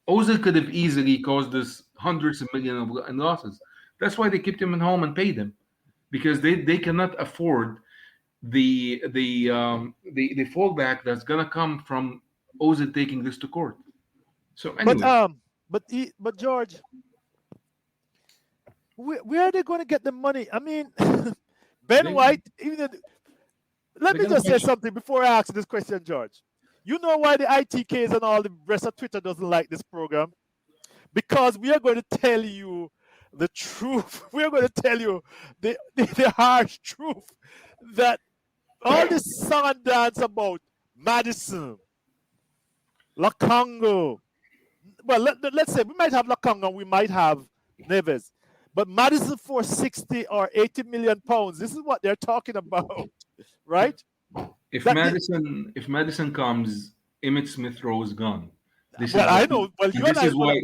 Ozil could have easily caused us hundreds of millions in losses. That's why they kept him at home and paid him, because they cannot afford the fallback that's gonna come from Ozil taking this to court. So anyway, but George, where are they going to get the money? I mean, Ben White. Let me just say something before I ask this question, George. You know why the ITKs and all the rest of Twitter doesn't like this program? Because we are going to tell you the truth. We are going to tell you the harsh truth that all this song and dance about Madison, Lukonga. Well, let's say we might have Lukonga, we might have Neves, but Madison for 60 or 80 million pounds. This is what they're talking about, right? If Madison comes, Emmitt Smith Rowe is gone. I know. Well, this is what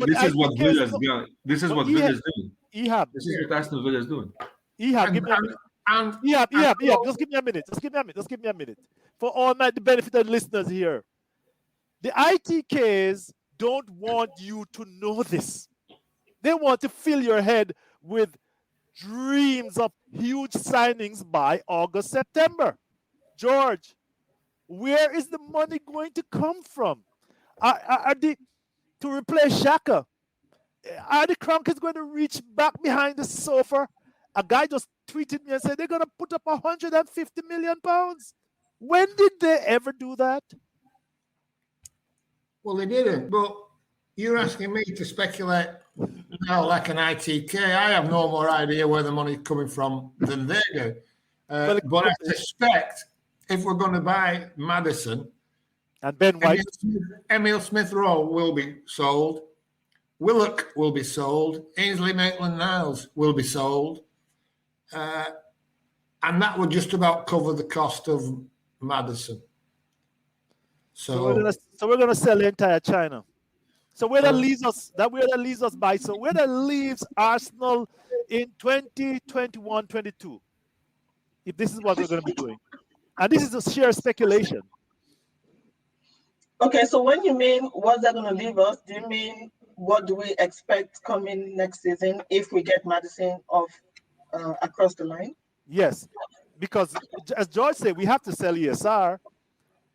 Villa's doing. This is what Villa's doing. Ehab. This is what Aston Villa's doing. Ehab, give me a minute. Ehab, just give me a minute. Just give me a minute. For all the benefit of the listeners here. The ITKs don't want you to know this. They want to fill your head with dreams of huge signings by August, September. George, where is the money going to come from? To replace Xhaka? Are the Kroenkes going to reach back behind the sofa? A guy just tweeted me and said they're going to put up 150 million pounds. When did they ever do that? Well, they didn't. But you're asking me to speculate now like an ITK. I have no more idea where the money's coming from than they do. But I suspect if we're going to buy Madison, and Ben White, Emile Smith Rowe will be sold. Willock will be sold. Ainsley Maitland-Niles will be sold. And that would just about cover the cost of Madison. So we're gonna sell the entire China. So where that leaves us, by. So where that leaves Arsenal in 2021-22, if this is what we're gonna be doing. And this is a sheer speculation. Okay, so when you mean what's that going to leave us, do you mean what do we expect coming next season if we get Madison across the line? Yes, because as George said, we have to sell ESR.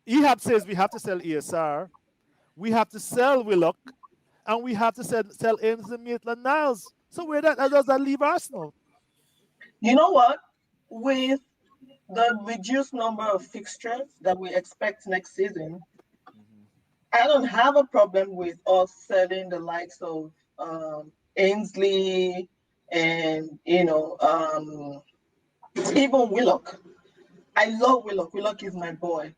Ehab says we have to sell ESR. We have to sell Willock, and we have to sell Ainsley Maitland-Niles. So where does that leave Arsenal? You know what? With the reduced number of fixtures that we expect next season, I don't have a problem with us selling the likes of Ainsley and, even Willock. I love Willock. Willock is my boy.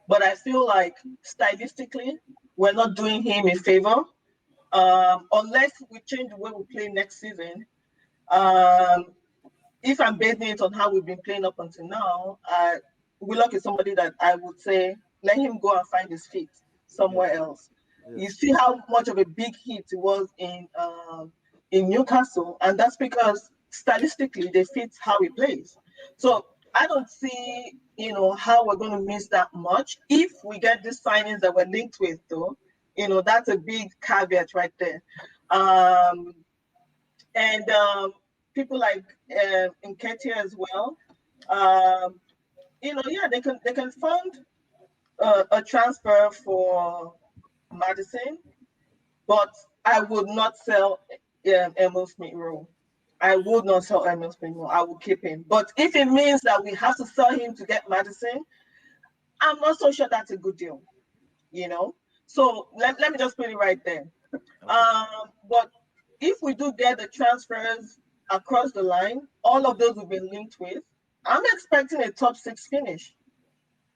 But I feel like stylistically, we're not doing him a favor. Unless we change the way we play next season. If I'm basing it on how we've been playing up until now, Willock is somebody that I would say, let him go and find his feet somewhere else. You see how much of a big hit it was in Newcastle, and that's because stylistically they fit how he plays. So I don't see, how we're going to miss that much if we get these signings that we're linked with, though. That's a big caveat right there. And people like Nketiah as well. They can fund a transfer for Madison, but I would not sell Emile Smith Rowe. I would not sell Emile Smith Rowe. I will keep him. But if it means that we have to sell him to get Madison, I'm not so sure that's a good deal. So let me just put it right there. But if we do get the transfers across the line, all of those will be linked with, I'm expecting a top 6 finish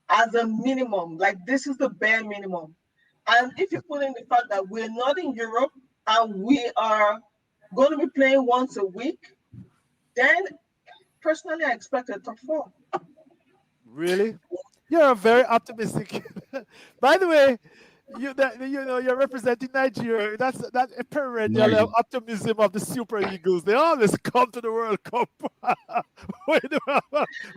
as a minimum. Like, this is the bare minimum. And if you put in the fact that we're not in Europe and we are going to be playing once a week, then personally I expect a top 4. Really? You're a very optimistic. By the way, you're representing Nigeria. That's a perennial Niger. optimism of the Super Eagles. They always come to the World Cup with,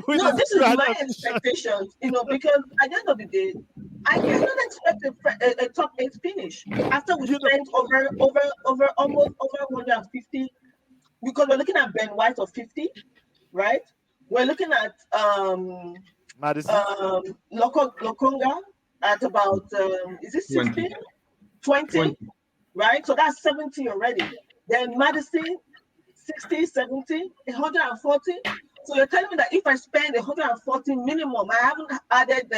with No, this this is grand my ambition. expectations, because at the end of the day, I cannot expect a top eight finish after we spent over almost over 150, because we're looking at Ben White of 50, right? We're looking at Madison. Lokonga at about is it 16? 20, 20. right? So that's 70 already. Then Madison, 60, 70, 140. So you're telling me that if I spend 140 minimum, I haven't added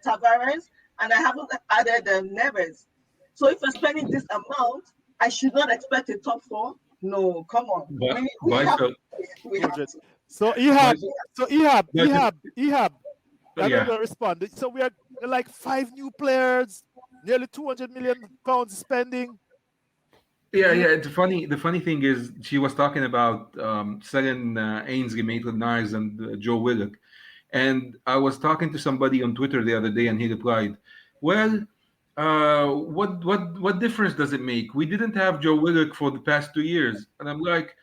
Tavares and I haven't added Neves. So if I'm spending this amount, I should not expect a top four. No, come on. But We have so, to. So Ehab, Oh, I'm yeah. going to respond. So we are like 5 new players, nearly 200 million pounds spending. Yeah. It's funny. The funny thing is, she was talking about selling Ainsley Maitland-Niles and Joe Willock, and I was talking to somebody on Twitter the other day, and he replied, "Well, what difference does it make? We didn't have Joe Willock for the past 2 years," and I'm like,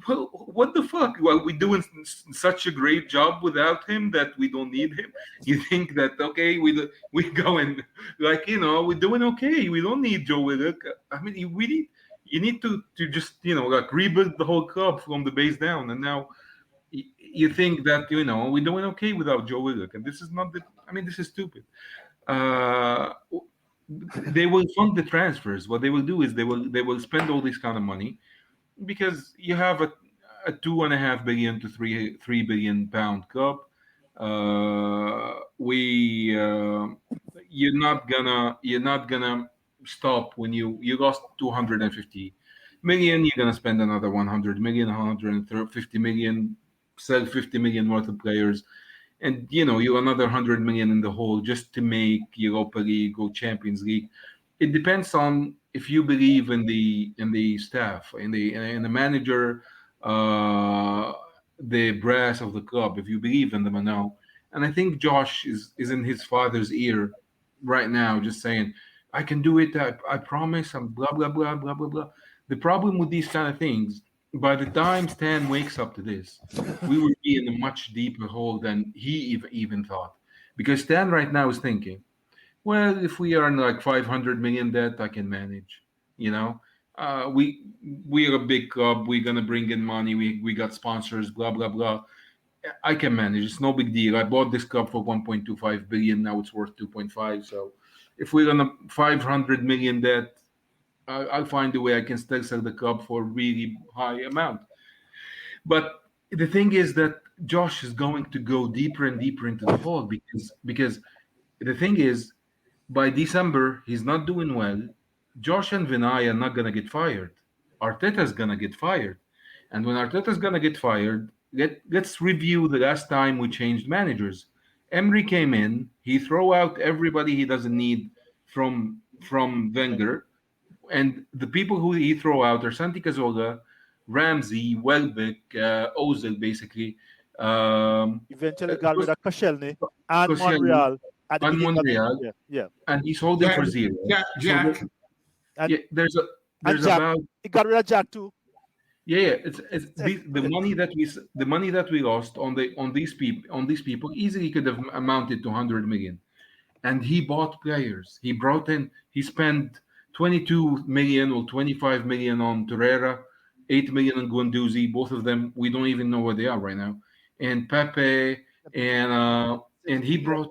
well, what the fuck? Well, we doing such a great job without him that we don't need him. You think that okay? We going like we're doing okay. We don't need Joe Willock. I mean, you need to just like rebuild the whole club from the base down. And now you think that we're doing okay without Joe Willock, and this is not the. I mean, this is stupid. Uh, they will fund the transfers. What they will do is they will spend all this kind of money because you have a 2.5 billion to £3 billion club. We you're not gonna stop when you lost 250 million. You're gonna spend another 100 million, 150 million, sell 50 million worth of players, and you're another 100 million in the hole just to make Europa League or Champions League. It depends on if you believe in the staff, in the manager, uh, the brass of the club. If you believe in them or no, and I think Josh is in his father's ear right now, just saying, "I can do it. I promise." And blah blah blah blah blah blah. The problem with these kind of things, by the time Stan wakes up to this, we will be in a much deeper hole than he even thought. Because Stan right now is thinking, well, if we earn like 500 million debt, I can manage. You know, we are a big club. We're gonna bring in money. We got sponsors. Blah blah blah. I can manage. It's no big deal. I bought this club for 1.25 billion. Now it's worth 2.5. So, if we're on a 500 million debt, I'll find a way. I can still sell the club for a really high amount. But the thing is that Josh is going to go deeper and deeper into the hole because the thing is by December, he's not doing well. Josh and Vinay are not going to get fired. Arteta's going to get fired. And when Arteta's going to get fired, let's review the last time we changed managers. Emery came in, he throw out everybody he doesn't need from Wenger, and the people who he throw out are Santi Cazorla, Ramsey, Welbeck, Ozil, basically. Eventually got rid of Koscielny and Koscielny Monreal at the and beginning of the Monreal, year. Yeah. and he's holding for zero. Jack. So And, yeah, there's and Jack, about he got rid of Jack too. yeah, it's the money that we lost on these people easily could have amounted to 100 million. And he bought players. He spent 22 million or 25 million on Torreira, 8 million on Guendouzi. Both of them, we don't even know where they are right now. And Pepe, and he brought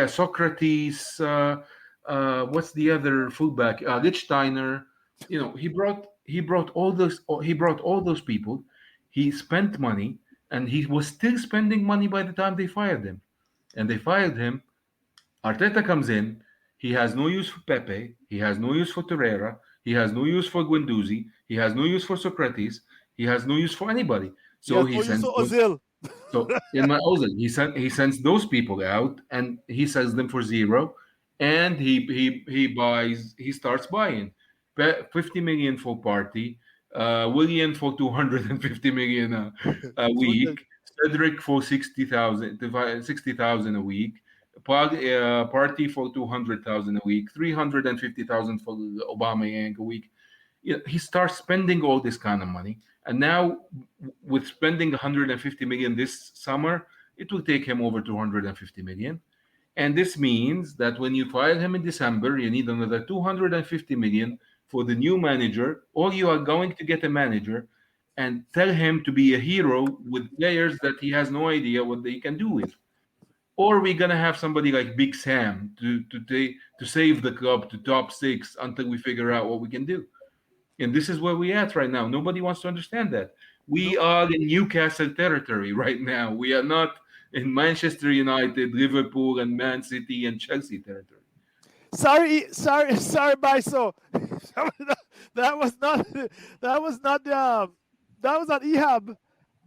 Socrates. What's the other fullback? Lichtsteiner. He brought all those people. He spent money, and he was still spending money by the time they fired him. And they fired him. Arteta comes in. He has no use for Pepe. He has no use for Torreira. He has no use for Guendouzi. He has no use for Socrates. He has no use for anybody. So he sends those. Ozil. So in my Ozil, he sends those people out and he sells them for zero, and he starts buying 50 million for Party, William for 250 million a week. Cedric for 60,000 a week. Party for 200,000 a week. 350,000 for Aubameyang a week. He starts spending all this kind of money, and now with spending 150 million this summer, it will take him over 250 million. And this means that when you fire him in December, you need another 250 million for the new manager, or you are going to get a manager and tell him to be a hero with players that he has no idea what they can do with. Or we're gonna have somebody like Big Sam to save the club to top 6 until we figure out what we can do. And this is where we're at right now. Nobody wants to understand that. We are in Newcastle territory right now. We are not in Manchester United, Liverpool, and Man City and Chelsea territory. Sorry, Baiso. that was not Ehab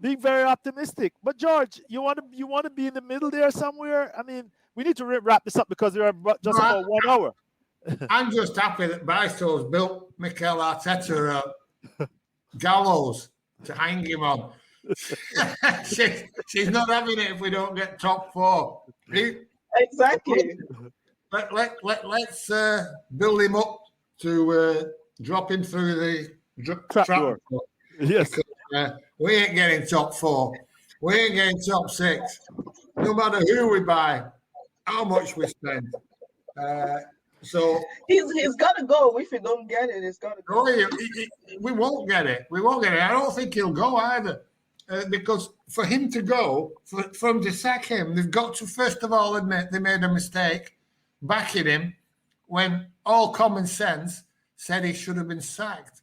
being very optimistic. But George, you want to be in the middle there somewhere? I mean, we need to wrap this up because we're just about 1 hour. I'm just happy that Baiso's built Mikel Arteta a gallows to hang him on. she's not having it if we don't get top 4. Exactly. Let's build him up to drop him through the trap door. Yes. Because, we ain't getting top 4. We ain't getting top 6. No matter who we buy, how much we spend. So he's got to go. If we don't get it, it's got to go. We won't get it. We won't get it. I don't think he'll go either. Because for him to go, for them to sack him, they've got to first of all admit they made a mistake backing him when all common sense said he should have been sacked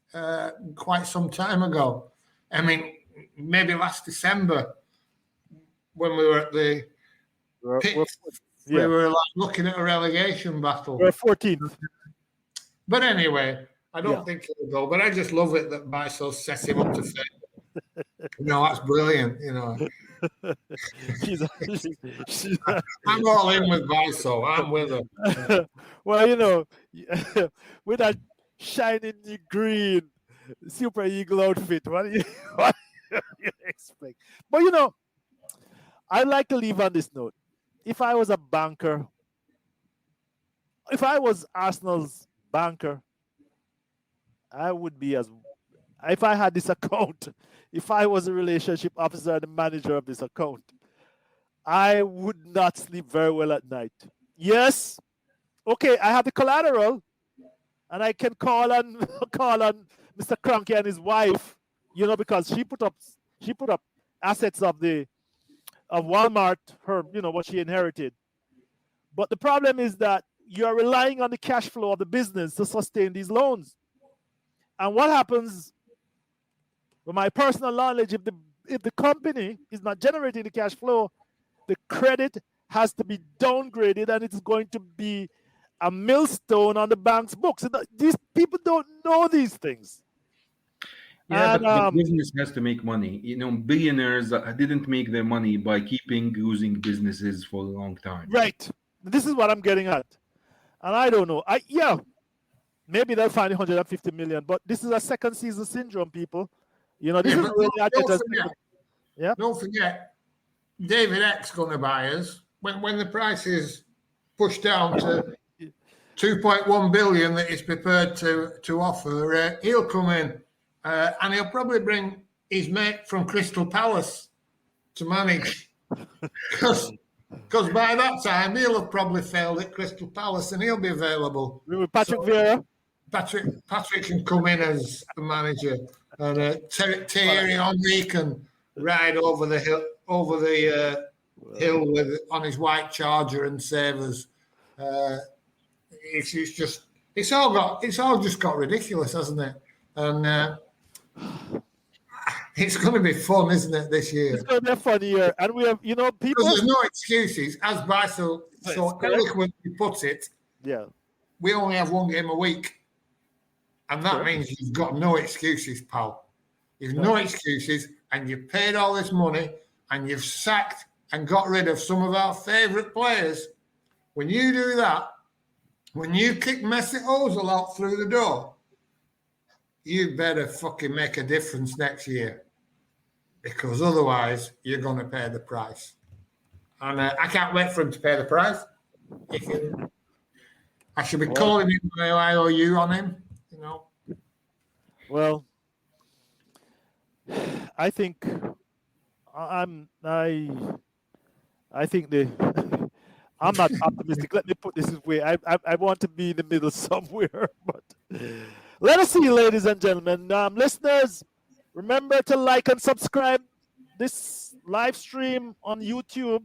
quite some time ago. I mean, maybe last December when we were at the pits. We were like looking at a relegation battle. We're 14th. But anyway, I don't think he'll go. But I just love it that Baiso sets him up to fail. That's brilliant. I'm all in with Baiso. I'm with her. Well, with that shining green Super Eagle outfit, what do you expect? But I'd like to leave on this note. If I was a banker, if I was Arsenal's banker, I would be if I had this account, if I was a relationship officer, the manager of this account, I would not sleep very well at night. Yes, okay, I have the collateral, and I can call on Mr. Cronky and his wife, because she put up assets of Walmart, what she inherited. But the problem is that you're relying on the cash flow of the business to sustain these loans. And what happens, with my personal knowledge, if the company is not generating the cash flow, the credit has to be downgraded, and it's going to be a millstone on the bank's books. These people don't know these things. Yeah, but the business has to make money. Billionaires didn't make their money by losing businesses for a long time. Right. This is what I'm getting at. And I don't know. Maybe they'll find 150 million, but this is a second season syndrome, people. This is really Don't forget, David X going to buy us when the price is pushed down to 2.1 billion that he's prepared to offer. He'll come in. And he'll probably bring his mate from Crystal Palace to manage. Because by that time, he'll have probably failed at Crystal Palace and he'll be available. With Patrick Vieira? Patrick can come in as the manager. And Thierry Henry can ride over the hill on his white Charger and save us. It's all just got ridiculous, hasn't it? And it's going to be fun, isn't it, this year? It's going to be a fun year. And we have, people... Because there's no excuses. As Baiso so eloquently puts it, we only have one game a week. And that means you've got no excuses, pal. You've no excuses, and you've paid all this money, and you've sacked and got rid of some of our favourite players. When you do that, when you kick Mesut Ozil out through the door, you better fucking make a difference next year. because otherwise you're going to pay the price. And I can't wait for him to pay the price. I should be calling him my IOU on him, you know. Well, I think I think I'm not optimistic. Let me put this way. I want to be in the middle somewhere. But let us see, ladies and gentlemen. Listeners, remember to like and subscribe this live stream on YouTube.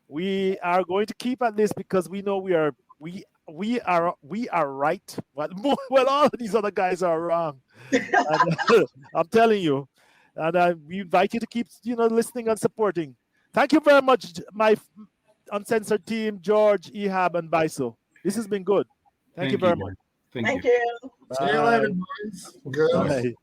We are going to keep at this because we know we are right. Well, all of these other guys are wrong. And, I'm telling you, and we invite you to keep listening and supporting. Thank you very much, my Uncensored team, George, Ehab, and Biso. This has been good. Thank you very much. Thank you. Thank you. See you later, boys. Girls. Bye.